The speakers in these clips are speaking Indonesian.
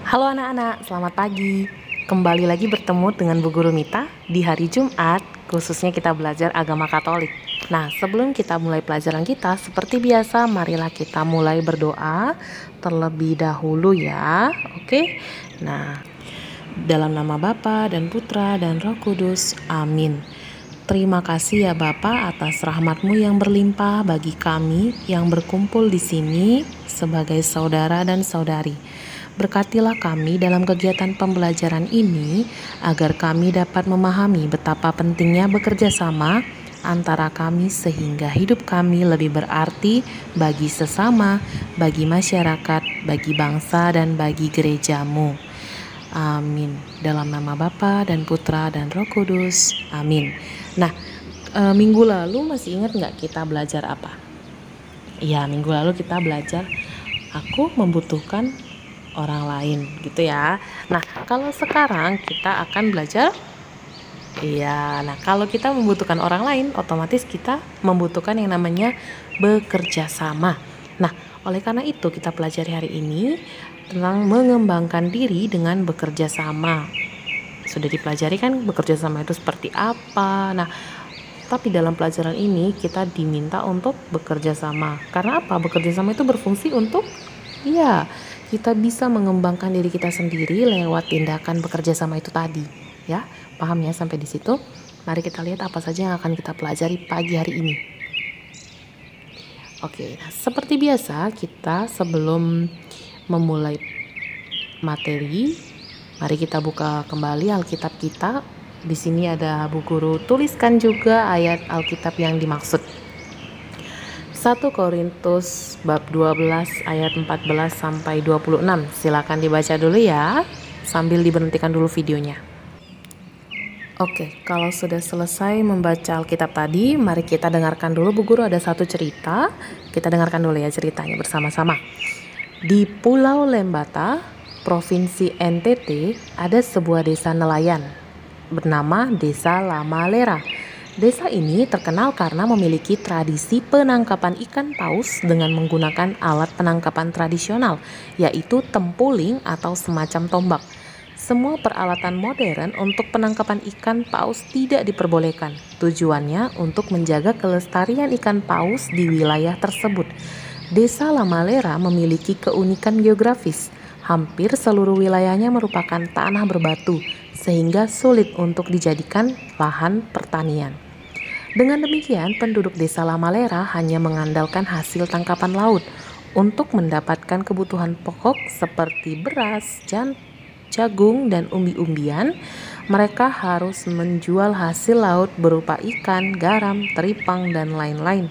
Halo anak-anak, selamat pagi. Kembali lagi bertemu dengan Bu Guru Mita di hari Jumat, khususnya kita belajar agama Katolik. Nah, sebelum kita mulai pelajaran kita, seperti biasa, marilah kita mulai berdoa terlebih dahulu ya. Oke? Nah, dalam nama Bapa dan Putra dan Roh Kudus, amin. Terima kasih ya Bapa atas rahmat-Mu yang berlimpah bagi kami yang berkumpul di sini sebagai saudara dan saudari. Berkatilah kami dalam kegiatan pembelajaran ini agar kami dapat memahami betapa pentingnya bekerja sama antara kami sehingga hidup kami lebih berarti bagi sesama, bagi masyarakat, bagi bangsa dan bagi gereja-Mu. Amin. Dalam nama Bapa dan Putra dan Roh Kudus. Amin. Nah, minggu lalu masih ingat nggak kita belajar apa? Iya, minggu lalu kita belajar aku membutuhkan orang lain gitu ya. Nah, kalau sekarang kita akan belajar kalau kita membutuhkan orang lain, otomatis kita membutuhkan yang namanya bekerja sama. Nah, oleh karena itu kita pelajari hari ini tentang mengembangkan diri dengan bekerja sama. Sudah dipelajari kan bekerja sama itu seperti apa. Nah, tapi dalam pelajaran ini kita diminta untuk bekerja sama. Karena apa? Bekerja sama itu berfungsi untuk kita bisa mengembangkan diri kita sendiri lewat tindakan bekerja sama itu tadi. Ya, paham ya sampai di situ? Mari kita lihat apa saja yang akan kita pelajari pagi hari ini. Oke, nah, seperti biasa kita sebelum memulai materi, mari kita buka kembali Alkitab kita. Di sini ada Bu Guru tuliskan juga ayat Alkitab yang dimaksud. 1 Korintus bab 12 ayat 14 sampai 26. Silakan dibaca dulu ya, sambil diberhentikan dulu videonya. Oke, kalau sudah selesai membaca Alkitab tadi, mari kita dengarkan dulu. Bu Guru ada satu cerita. Kita dengarkan dulu ya ceritanya bersama-sama. Di Pulau Lembata, Provinsi NTT, ada sebuah desa nelayan bernama Desa Lamalera. Desa ini terkenal karena memiliki tradisi penangkapan ikan paus dengan menggunakan alat penangkapan tradisional, yaitu tempuling atau semacam tombak. Semua peralatan modern untuk penangkapan ikan paus tidak diperbolehkan. Tujuannya untuk menjaga kelestarian ikan paus di wilayah tersebut. Desa Lamalera memiliki keunikan geografis. Hampir seluruh wilayahnya merupakan tanah berbatu, sehingga sulit untuk dijadikan lahan pertanian. Dengan demikian, penduduk desa Lamalera hanya mengandalkan hasil tangkapan laut untuk mendapatkan kebutuhan pokok seperti beras, jagung, dan umbi-umbian. Mereka harus menjual hasil laut berupa ikan, garam, teripang, dan lain-lain.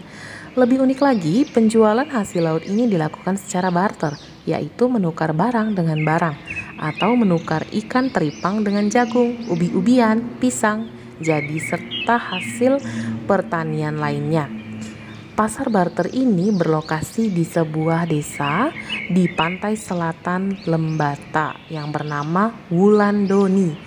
Lebih unik lagi, penjualan hasil laut ini dilakukan secara barter, yaitu menukar barang dengan barang, atau menukar ikan teripang dengan jagung, ubi-ubian, pisang, jadi serta hasil pertanian lainnya. Pasar barter ini berlokasi di sebuah desa di pantai selatan Lembata yang bernama Wulandoni.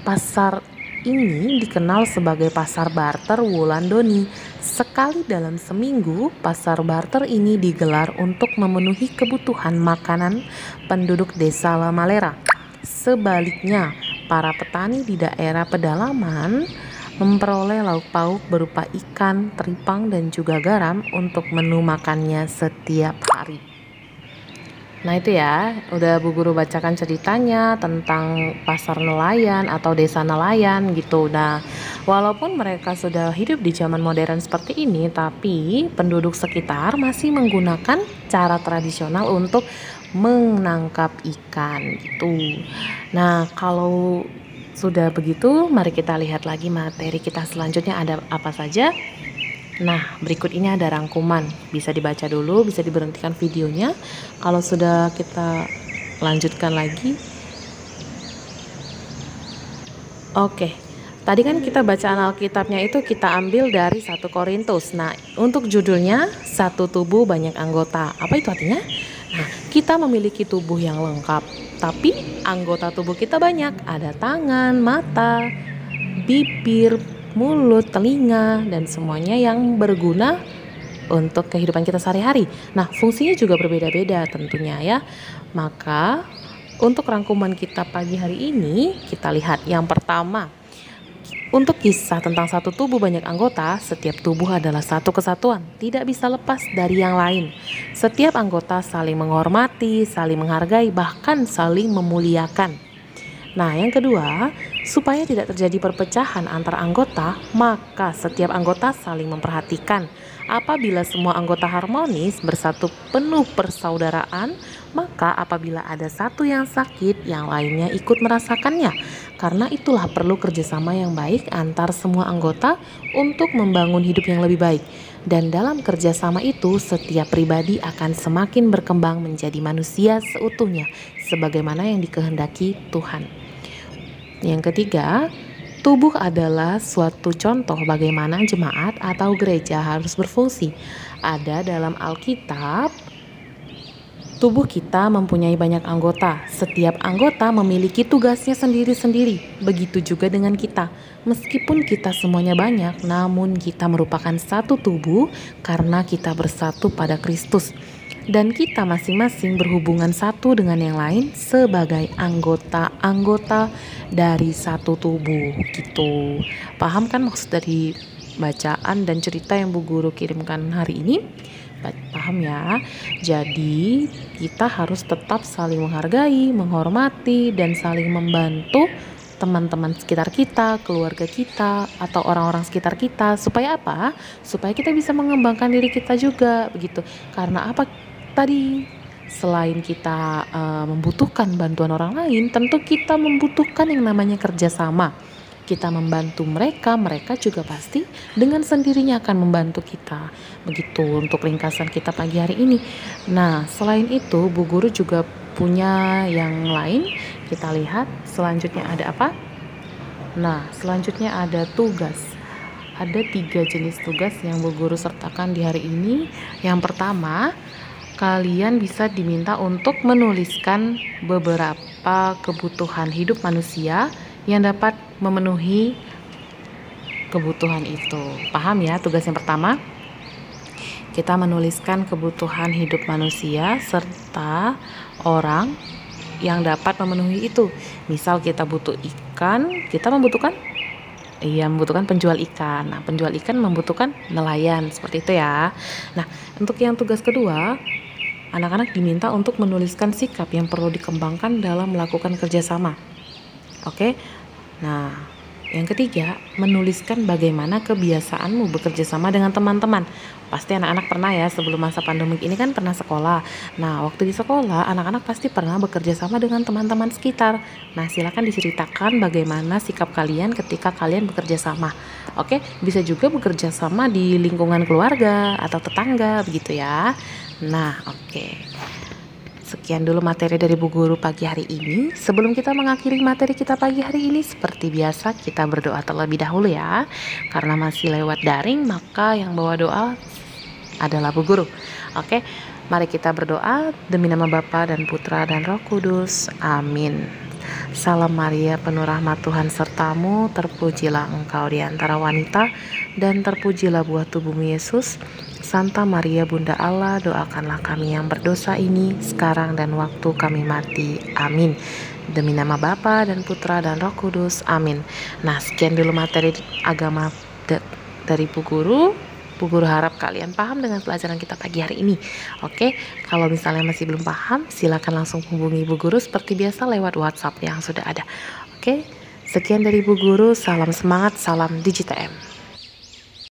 Pasar ini dikenal sebagai pasar barter Wulandoni. Sekali dalam seminggu, pasar barter ini digelar untuk memenuhi kebutuhan makanan penduduk desa Lamalera. Sebaliknya, para petani di daerah pedalaman memperoleh lauk pauk berupa ikan, teripang, dan juga garam untuk menu makannya setiap hari. Nah itu ya, udah Bu Guru bacakan ceritanya tentang pasar nelayan atau desa nelayan gitu. Nah, walaupun mereka sudah hidup di zaman modern seperti ini, tapi penduduk sekitar masih menggunakan cara tradisional untuk menangkap ikan gitu. Nah, kalau sudah begitu, mari kita lihat lagi materi kita selanjutnya ada apa saja. Nah, berikut ini ada rangkuman. Bisa dibaca dulu, bisa diberhentikan videonya. Kalau sudah kita lanjutkan lagi. Oke, tadi kan kita bacaan Alkitabnya itu kita ambil dari 1 Korintus. Nah, untuk judulnya satu tubuh banyak anggota. Apa itu artinya? Nah, kita memiliki tubuh yang lengkap, tapi anggota tubuh kita banyak. Ada tangan, mata, bibir, mulut, telinga, dan semuanya yang berguna untuk kehidupan kita sehari-hari. Nah, fungsinya juga berbeda-beda tentunya ya. Maka Untuk rangkuman kita pagi hari ini, kita lihat yang pertama. Untuk kisah tentang satu tubuh banyak anggota, setiap tubuh adalah satu kesatuan, tidak bisa lepas dari yang lain. Setiap anggota saling menghormati, saling menghargai, bahkan saling memuliakan. Nah, yang kedua, supaya tidak terjadi perpecahan antar anggota, maka setiap anggota saling memperhatikan. Apabila semua anggota harmonis bersatu penuh persaudaraan, maka apabila ada satu yang sakit, yang lainnya ikut merasakannya. Karena itulah perlu kerjasama yang baik antar semua anggota untuk membangun hidup yang lebih baik. Dan dalam kerjasama itu, setiap pribadi akan semakin berkembang menjadi manusia seutuhnya, sebagaimana yang dikehendaki Tuhan. Yang ketiga, tubuh adalah suatu contoh bagaimana jemaat atau gereja harus berfungsi. Ada dalam Alkitab, tubuh kita mempunyai banyak anggota. Setiap anggota memiliki tugasnya sendiri-sendiri. Begitu juga dengan kita. Meskipun kita semuanya banyak, namun kita merupakan satu tubuh karena kita bersatu pada Kristus. Dan kita masing-masing berhubungan satu dengan yang lain sebagai anggota-anggota dari satu tubuh gitu. Paham kan maksud dari bacaan dan cerita yang Bu Guru kirimkan hari ini? Paham ya? Jadi kita harus tetap saling menghargai, menghormati, dan saling membantu teman-teman sekitar kita, keluarga kita, atau orang-orang sekitar kita. Supaya apa? Supaya kita bisa mengembangkan diri kita juga begitu. Karena apa? Tadi selain kita membutuhkan bantuan orang lain, tentu kita membutuhkan yang namanya kerjasama. Kita membantu mereka, mereka juga pasti dengan sendirinya akan membantu kita. Begitu untuk ringkasan kita pagi hari ini. Nah, selain itu Bu Guru juga punya yang lain. Kita lihat selanjutnya ada apa? Nah, selanjutnya ada tugas. Ada 3 jenis tugas yang Bu Guru sertakan di hari ini. Yang pertama, kalian bisa diminta untuk menuliskan beberapa kebutuhan hidup manusia yang dapat memenuhi kebutuhan itu. Paham ya tugas yang pertama? Kita menuliskan kebutuhan hidup manusia serta orang yang dapat memenuhi itu. Misal kita butuh ikan, kita membutuhkan penjual ikan. Nah, penjual ikan membutuhkan nelayan, seperti itu ya. Nah, untuk yang tugas kedua, anak-anak diminta untuk menuliskan sikap yang perlu dikembangkan dalam melakukan kerjasama. Oke, nah yang ketiga, menuliskan bagaimana kebiasaanmu bekerja sama dengan teman-teman. Pasti anak-anak pernah ya, sebelum masa pandemi ini kan pernah sekolah. Nah, waktu di sekolah, anak-anak pasti pernah bekerja sama dengan teman-teman sekitar. Nah, silakan diceritakan bagaimana sikap kalian ketika kalian bekerja sama. Oke, bisa juga bekerja sama di lingkungan keluarga atau tetangga, begitu ya. Nah, oke. Sekian dulu materi dari Bu Guru pagi hari ini. Sebelum kita mengakhiri materi kita pagi hari ini, seperti biasa kita berdoa terlebih dahulu ya. Karena masih lewat daring, maka yang bawa doa adalah Bu Guru. Oke, mari kita berdoa demi nama Bapa dan Putra dan Roh Kudus. Amin. Salam Maria, penuh rahmat Tuhan sertamu, terpujilah engkau di antara wanita, dan terpujilah buah tubuhmu Yesus. Santa Maria Bunda Allah, doakanlah kami yang berdosa ini sekarang dan waktu kami mati. Amin. Demi nama Bapa dan Putra dan Roh Kudus. Amin. Nah, sekian dulu materi agama dari Bu Guru. Bu Guru harap kalian paham dengan pelajaran kita pagi hari ini. Oke, kalau misalnya masih belum paham, silakan langsung hubungi Bu Guru seperti biasa lewat WhatsApp yang sudah ada. Oke, sekian dari Bu Guru. Salam semangat, salam DigiTM.